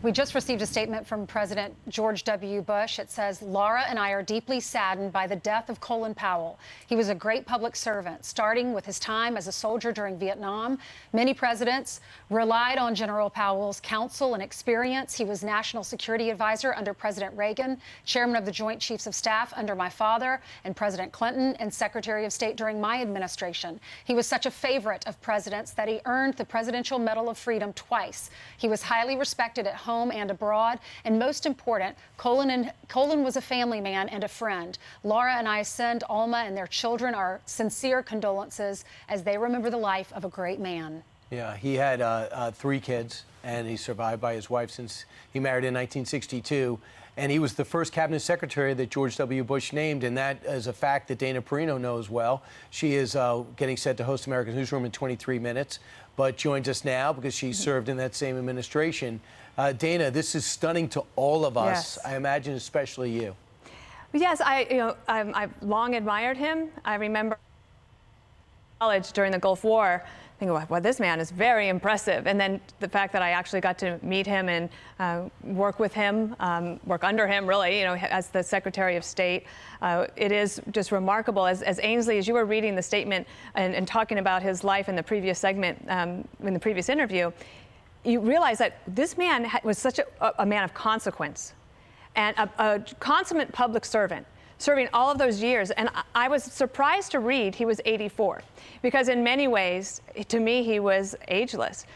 We just received a statement from President George W. Bush. It says, Laura and I are deeply saddened by the death of Colin Powell. He was a great public servant, starting with his time as a soldier during Vietnam. Many presidents relied on General Powell's counsel and experience. He was National Security Advisor under President Reagan, Chairman of the Joint Chiefs of Staff under my father and President Clinton, and Secretary of State during my administration. He was such a favorite of presidents that he earned the Presidential Medal of Freedom twice. He was highly respected at home and abroad, and most important, Colin was a family man and a friend. Laura and I send Alma and their children our sincere condolences as they remember the life of a great man. Yeah, he had 3 kids, and he's survived by his wife since he married in 1962. And he was the first cabinet secretary that George W. Bush named, and that is a fact that Dana Perino knows well. She is getting set to host America's Newsroom in 23 minutes, but joins us now because she served in that same administration. Dana, this is stunning to all of us. Yes. I imagine especially you. Yes, I've long admired him. I remember college during the Gulf War, thinking, well, this man is very impressive. And then the fact that I actually got to meet him and work with him, work under him, really, as the Secretary of State. It is just remarkable. As Ainsley, as you were reading the statement and talking about his life in the previous segment, in the previous interview, you realize that this man was such a man of consequence and a consummate public servant, serving all of those years. And I was surprised to read he was 84, because in many ways, to me, he was ageless.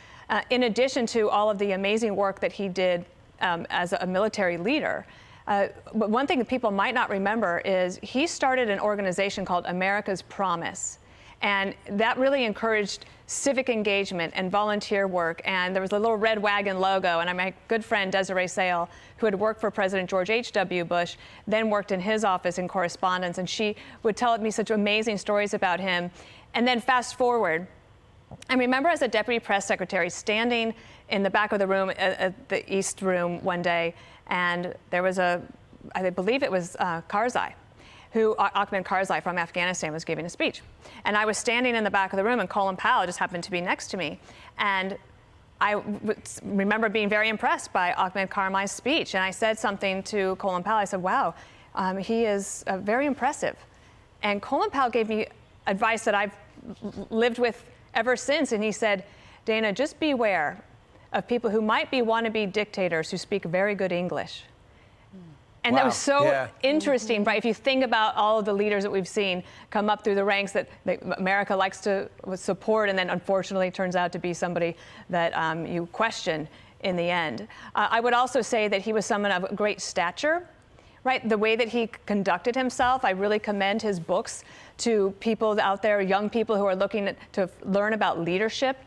In addition to all of the amazing work that he did as a military leader. But one thing that people might not remember is he started an organization called America's Promise. And that really encouraged civic engagement and volunteer work. And there was a little red wagon logo. And my good friend Desiree Sale, who had worked for President George H.W. Bush, then worked in his office in correspondence. And she would tell me such amazing stories about him. And then fast forward, I remember as a deputy press secretary standing in the back of the room at the East Room one day. And there was I believe it was Karzai, Ahmed Karzai from Afghanistan was giving a speech. And I was standing in the back of the room, and Colin Powell just happened to be next to me. And I remember being very impressed by Ahmed Karzai's speech. And I said something to Colin Powell. I said, wow, he is very impressive. And Colin Powell gave me advice that I've lived with ever since. And he said, Dana, just beware of people who might be wannabe dictators who speak very good English. And wow. That was so interesting, right? If you think about all of the leaders that we've seen come up through the ranks that America likes to support, and then unfortunately turns out to be somebody that you question in the end. I would also say that he was someone of great stature, right? The way that he conducted himself, I really commend his books to people out there, young people who are looking to learn about leadership.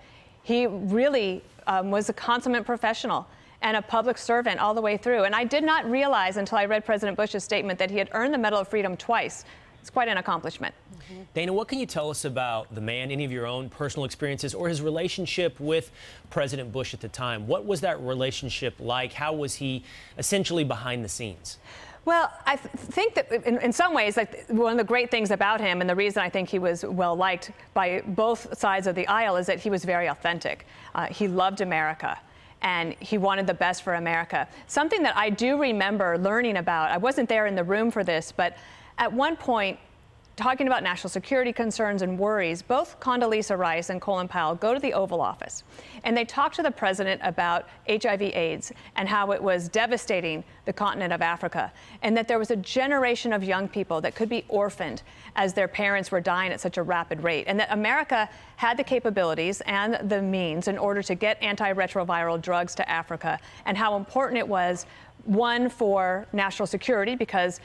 He really was a consummate professional and a public servant all the way through. And I did not realize until I read President Bush's statement that he had earned the Medal of Freedom twice. It's quite an accomplishment. Mm-hmm. Dana, what can you tell us about the man, any of your own personal experiences or his relationship with President Bush at the time? What was that relationship like? How was he essentially behind the scenes? Well, I think that in some ways, like, one of the great things about him, and the reason I think he was well liked by both sides of the aisle, is that he was very authentic. He loved America, and he wanted the best for America. Something that I do remember learning about, I wasn't there in the room for this, but at one point, talking about national security concerns and worries, both Condoleezza Rice and Colin Powell go to the Oval Office, and they talk to the president about HIV/AIDS and how it was devastating the continent of Africa, and that there was a generation of young people that could be orphaned as their parents were dying at such a rapid rate, and that America had the capabilities and the means in order to get antiretroviral drugs to Africa, and how important it was, one, for national security, because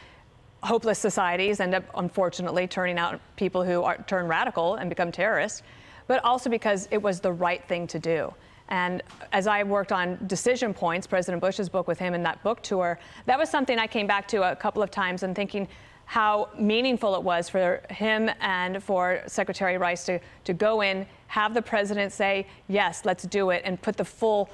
hopeless societies end up, unfortunately, turning out people who turn radical and become terrorists, but also because it was the right thing to do. And as I worked on Decision Points, President Bush's book with him in that book tour, that was something I came back to a couple of times and thinking how meaningful it was for him and for Secretary Rice to go in, have the president say, yes, let's do it, and put the full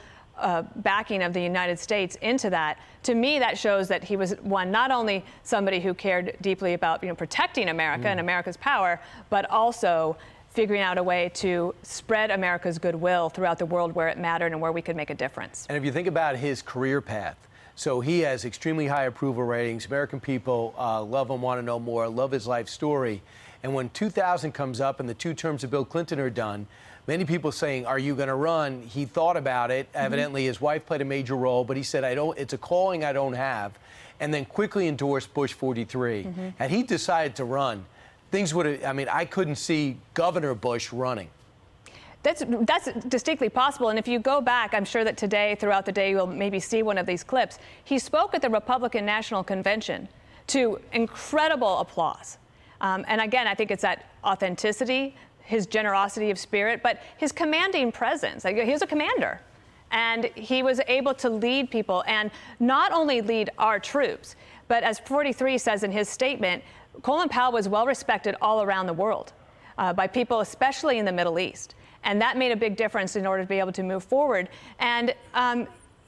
backing of the United States into that. To me, that shows that he was, one, not only somebody who cared deeply about protecting America and America's power, but also figuring out a way to spread America's goodwill throughout the world where it mattered and where we could make a difference. And if you think about his career path, so he has extremely high approval ratings. American people love him, want to know more, love his life story. And when 2000 comes up and the 2 terms of Bill Clinton are done, many people saying, are you going to run? He thought about it. Evidently, his wife played a major role, but he said, it's a calling I don't have. And then quickly endorsed Bush 43. Had he decided to run, things would have, I mean, I couldn't see Governor Bush running. That's distinctly possible. And if you go back, I'm sure that today, throughout the day, you'll maybe see one of these clips. He spoke at the Republican National Convention to incredible applause. And again, I think it's that authenticity, his generosity of spirit, but his commanding presence. Like, he was a commander. And he was able to lead people and not only lead our troops, but as 43 says in his statement, Colin Powell was well respected all around the world by people, especially in the Middle East. And that made a big difference in order to be able to move forward. And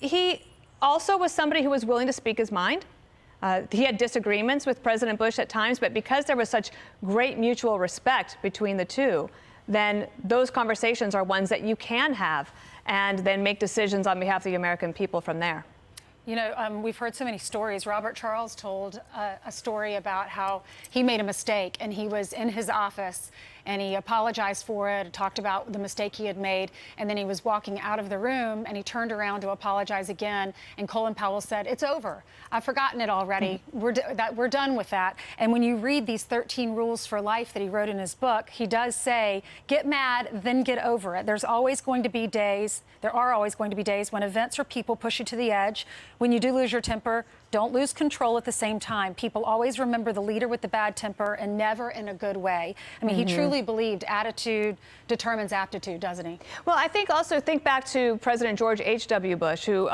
he also was somebody who was willing to speak his mind. He had disagreements with President Bush at times, but because there was such great mutual respect between the two, then those conversations are ones that you can have and then make decisions on behalf of the American people from there. You know, we've heard so many stories. Robert Charles told a story about how he made a mistake and he was in his office and he apologized for it, talked about the mistake he had made, and then he was walking out of the room and he turned around to apologize again, and Colin Powell said, "It's over. I've forgotten it already. We're done with that." And when you read these 13 rules for life that he wrote in his book, he does say, get mad, then get over it. There are always going to be days when events or people push you to the edge. When you do lose your temper, don't lose control at the same time. People always remember the leader with the bad temper and never in a good way. I mean, he truly believed attitude determines aptitude, doesn't he? Well, I think also think back to President George H.W. Bush, who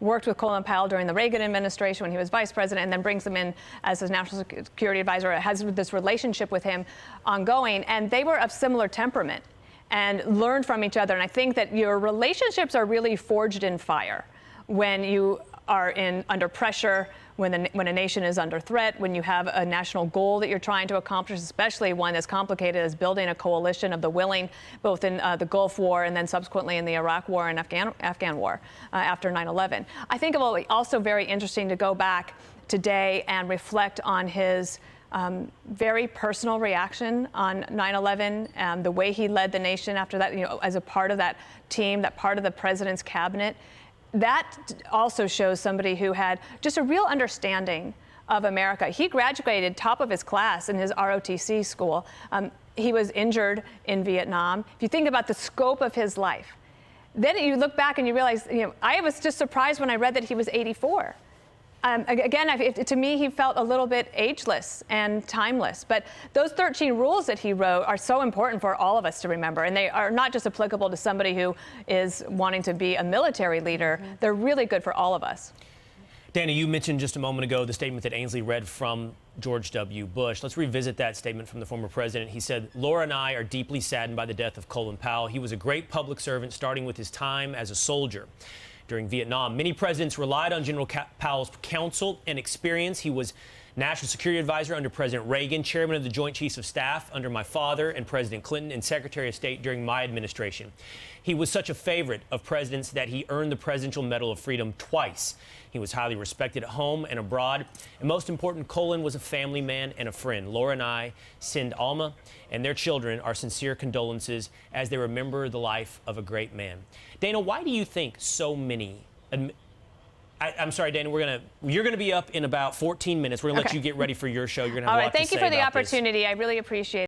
worked with Colin Powell during the Reagan administration when he was vice president, and then brings him in as his national security advisor, has this relationship with him ongoing. And they were of similar temperament and learned from each other. And I think that your relationships are really forged in fire when you are under pressure, when a nation is under threat, when you have a national goal that you're trying to accomplish, especially one as complicated as building a coalition of the willing, both in the Gulf War and then subsequently in the Iraq War and Afghan War after 9/11. I think it will be also very interesting to go back today and reflect on his very personal reaction on 9/11, the way he led the nation after that, as a part of that team, that part of the president's cabinet. That also shows somebody who had just a real understanding of America. He graduated top of his class in his ROTC school. He was injured in Vietnam. If you think about the scope of his life, then you look back and you realize, I was just surprised when I read that he was 84. Again, to me, he felt a little bit ageless and timeless. But those 13 rules that he wrote are so important for all of us to remember. And they are not just applicable to somebody who is wanting to be a military leader. They're really good for all of us. Dana, you mentioned just a moment ago the statement that Ainsley read from George W. Bush. Let's revisit that statement from the former president. He said, "Laura and I are deeply saddened by the death of Colin Powell. He was a great public servant, starting with his time as a soldier during Vietnam. Many presidents relied on General Powell's counsel and experience. He was National Security Advisor under President Reagan, Chairman of the Joint Chiefs of Staff under my father and President Clinton, and Secretary of State during my administration. He was such a favorite of presidents that he earned the Presidential Medal of Freedom twice. He was highly respected at home and abroad. And most important, Colin was a family man and a friend. Laura and I send Alma and their children our sincere condolences as they remember the life of a great man." Dana, why do you think so many... I'm sorry, Dana, you're going to be up in about 14 minutes. We're going to let you get ready for your show. You're going to have a lot to say about this. All right, thank you for the opportunity. I really appreciate it.